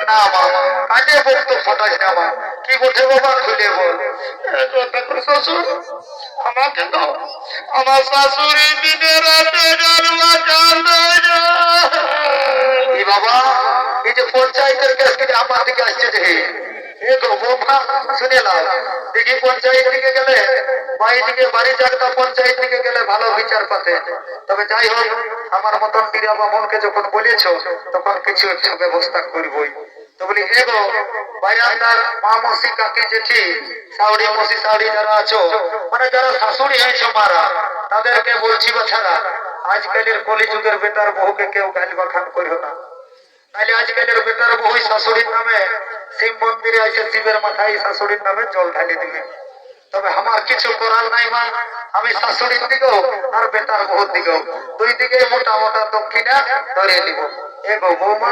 না মা, কাজে বলতো ফটাস না মা, কি বটে বাবা খুলে বল। দেখো শ্বশুর, আমাকে তো আমার শাশুড়ি দিনে রাতে গাল বাজাল বাবা। এই যে পঞ্চায়েতের কাছ থেকে আমার দিকে আসছে যে শুনে নাও, দেখি পঞ্চায়েত দিকে গেলে দিকে বাড়ি জাগতা পঞ্চায়েত দিকে গেলে ভালো বিচার পাতে। তবে যাই হোক, আমার মতন পীরা বা মনকে যখন বলেছ তখন কিছু একটা ব্যবস্থা করবই। তো বলি এগো বায়ান্দার মা মসি কাকি জেঠি সাউরি মসি সাউরি যারা আছো, মানে যারা শাশুড়ি হয়েছো মারা, তাদেরকে বলছি বাছারা, আজকালের কলিযুগের বেটার বহুকে কেউ গাল বাখান করো না। তাহলে আজকালের বেটার বহু শাশুড়ির নামে শিব মন্দিরে এসে শিবের মাথায় শাশুড়ির নামে জল ঢালি দিবে। তবে আমার কিছু করার নাই মা, আমি শাশুড়ির দিকেও আর বেটার বহুর দিকেও দুই দিকে মোটা মোটা দক্ষিণা ধরে নিব। এগো বৌমা।